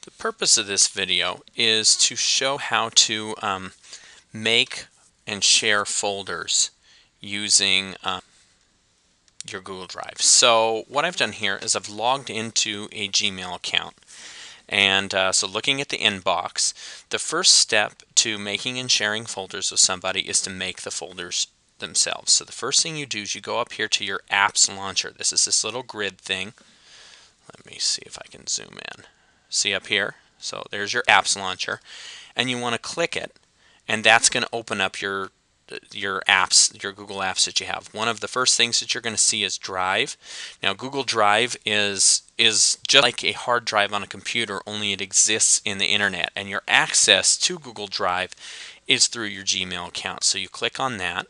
The purpose of this video is to show how to make and share folders using your Google Drive. So what I've done here is I've logged into a Gmail account, and so looking at the inbox, the first step to making and sharing folders with somebody is to make the folders themselves. So the first thing you do is you go up here to your apps launcher. This is this little grid thing. Let me see if I can zoom in. See up here? So there's your apps launcher, and you want to click it, and that's going to open up your apps, your Google apps that you have. One of the first things that you're going to see is Drive. Now Google Drive is just like a hard drive on a computer, only it exists in the internet, and your access to Google Drive is through your Gmail account. So you click on that.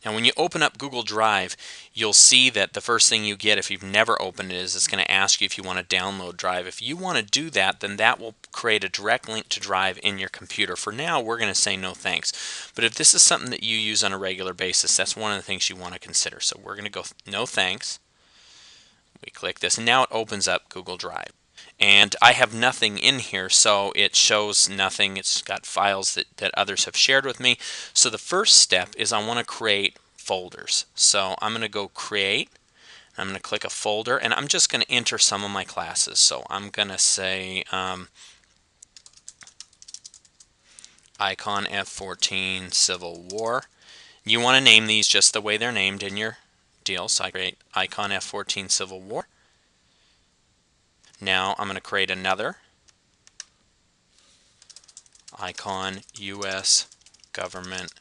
Now when you open up Google Drive, you'll see that the first thing you get if you've never opened it is it's going to ask you if you want to download Drive. If you want to do that, then that will create a direct link to Drive in your computer. For now, we're going to say no thanks. But if this is something that you use on a regular basis, that's one of the things you want to consider. So we're going to go no thanks. We click this, and now it opens up Google Drive. And I have nothing in here, so it shows nothing. It's got files that others have shared with me. So the first step is I want to create folders. So I'm going to go create. I'm going to click a folder, and I'm just going to enter some of my classes. So I'm going to say Icon F14 Civil War. You want to name these just the way they're named in your deal. So I create Icon F14 Civil War. Now I'm going to create another Icon US Government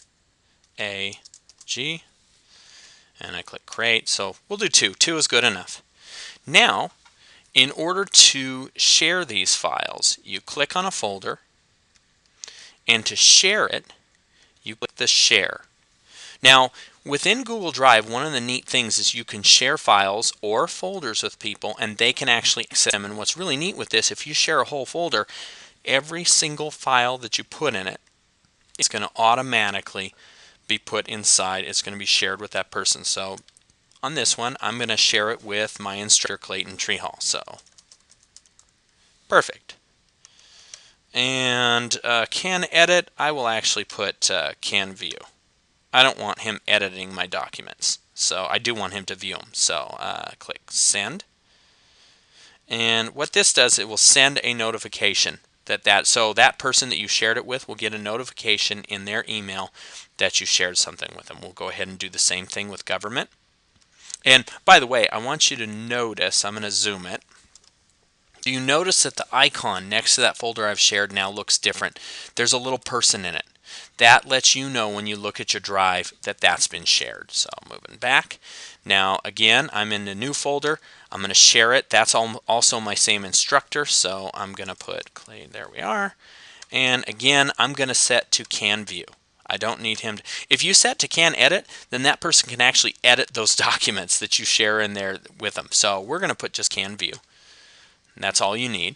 AG, and I click create. So we'll do two. Two is good enough. Now, in order to share these files, you click on a folder, and to share it, you click the share. Now, within Google Drive, one of the neat things is you can share files or folders with people, and they can actually access them. And what's really neat with this, if you share a whole folder, every single file that you put in it is going to automatically be put inside. It's going to be shared with that person. So on this one, I'm going to share it with my instructor, Clayton Treehall. So perfect. And can edit, I will actually put can view. I don't want him editing my documents, so I do want him to view them. So click send, and what this does, it will send a notification so that person that you shared it with will get a notification in their email that you shared something with them. We'll go ahead and do the same thing with government. And by the way, I want you to notice, I'm going to zoom it. Do you notice that the icon next to that folder I've shared now looks different? There's a little person in it. That lets you know when you look at your drive that that's been shared. So moving back. Now again, I'm in the new folder. I'm going to share it. That's also my same instructor. So I'm going to put Clay, there we are. And again, I'm going to set to can view. I don't need him to. If you set to can edit, then that person can actually edit those documents that you share in there with them. So we're going to put just can view. And that's all you need.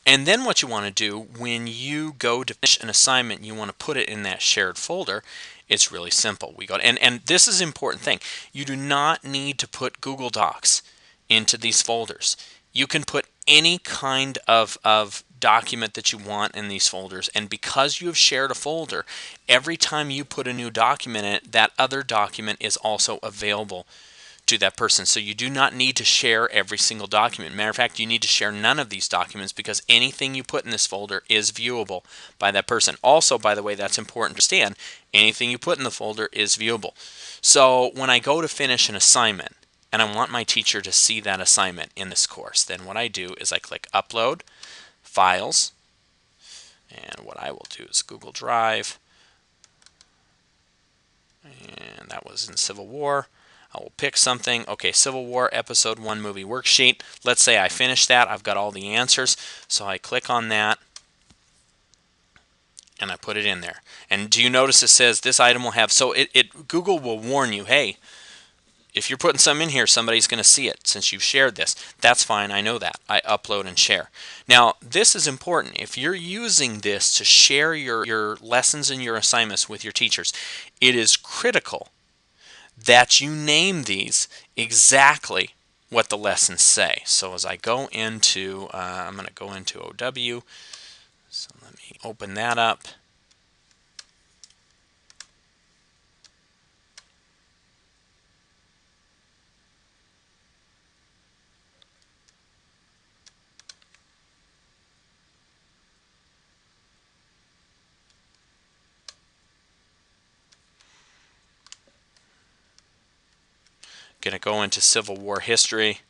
And then what you want to do when you go to finish an assignment, you want to put it in that shared folder. It's really simple. We go and this is an important thing. You do not need to put Google Docs into these folders. You can put any kind of document that you want in these folders, and because you have shared a folder, every time you put a new document in it, that other document is also available to that person. So you do not need to share every single document. Matter of fact, you need to share none of these documents because anything you put in this folder is viewable by that person. Also, by the way, that's important to understand, anything you put in the folder is viewable. So when I go to finish an assignment and I want my teacher to see that assignment in this course, then what I do is I click Upload, Files, and what I will do is Google Drive, and that was in Civil War. I will pick something. Okay, Civil War Episode 1 movie worksheet. Let's say I finish that. I've got all the answers. So I click on that and I put it in there. And do you notice it says this item will have, so Google will warn you, hey, if you're putting some in here, somebody's going to see it since you've shared this. That's fine. I know that. I upload and share. Now, this is important. If you're using this to share your lessons and your assignments with your teachers, it is critical that you name these exactly what the lessons say. So as I go into, I'm going to go into OW. So let me open that up. Going to go into Civil War history.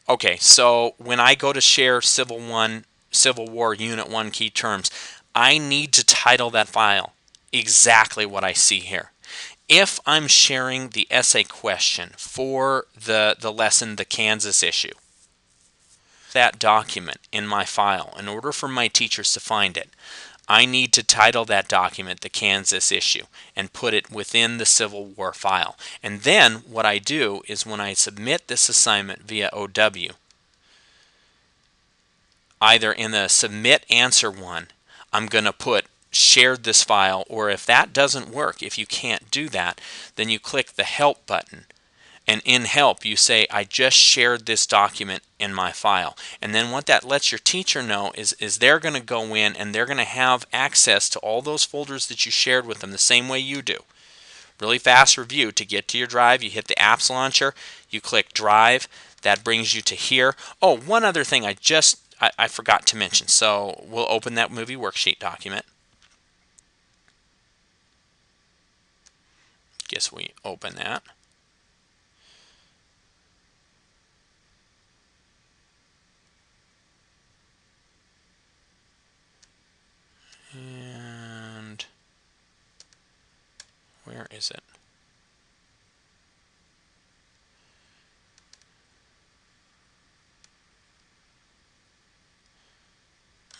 Okay, so when I go to share Civil War Unit 1 key terms, I need to title that file exactly what I see here. If I'm sharing the essay question for the lesson, the Kansas issue, that document in my file, in order for my teachers to find it, I need to title that document the Kansas issue and put it within the Civil War file. And then what I do is when I submit this assignment via OW, either in the submit answer one, I'm going to put shared this file, or if that doesn't work, if you can't do that, then you click the help button. And in help, you say, I just shared this document in my file. And then what that lets your teacher know is they're going to go in and they're going to have access to all those folders that you shared with them the same way you do. Really fast review. To get to your drive, you hit the apps launcher, you click drive, that brings you to here. Oh, one other thing I forgot to mention. So we'll open that movie worksheet document. Guess we open that. And where is it?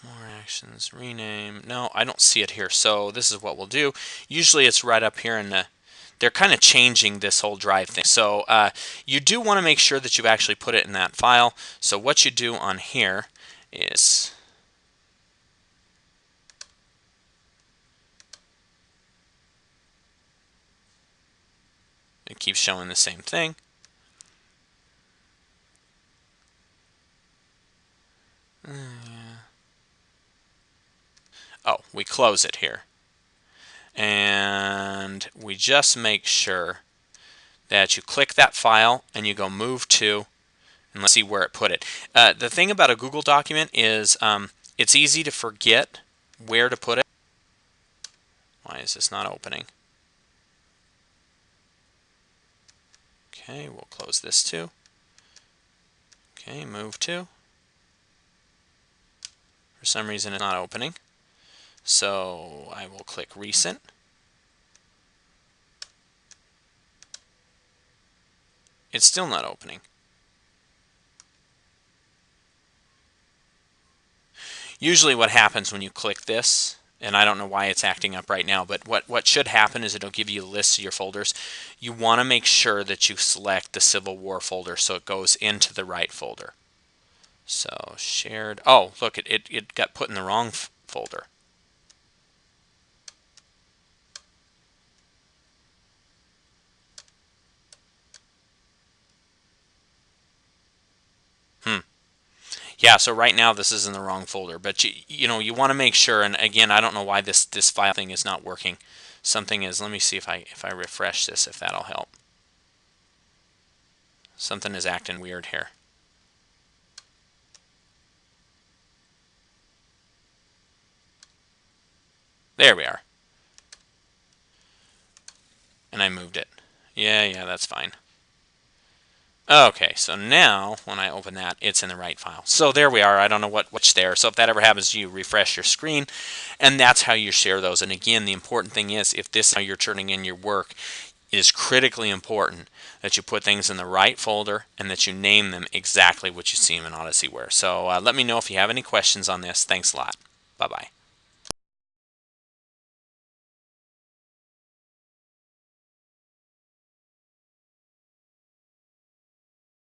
More actions, rename. No, I don't see it here. So this is what we'll do. Usually it's right up here in the, they're kind of changing this whole drive thing. So you do want to make sure that you've actually put it in that file. So what you do on here is it keeps showing the same thing. Oh, we close it here. And we just make sure that you click that file and you go move to, and let's see where it put it. The thing about a Google document is it's easy to forget where to put it. Why is this not opening? Okay, we'll close this too. Okay, move to. For some reason it's not opening. So I will click recent. It's still not opening. Usually what happens when you click this, and I don't know why it's acting up right now, but what should happen is it'll give you a list of your folders. You want to make sure that you select the Civil War folder so it goes into the right folder. So shared, oh look, it got put in the wrong folder. Yeah, so right now this is in the wrong folder, but you know, you want to make sure, and again, I don't know why this file thing is not working. Something is, let me see if I refresh this, if that'll help. Something is acting weird here. There we are. And I moved it. Yeah, that's fine. Okay, so now when I open that, it's in the right file. So there we are. I don't know what's there. So if that ever happens, you refresh your screen, and that's how you share those. And again, the important thing is, if this is how you're turning in your work, it is critically important that you put things in the right folder and that you name them exactly what you see them in OdysseyWare. So let me know if you have any questions on this. Thanks a lot. Bye-bye.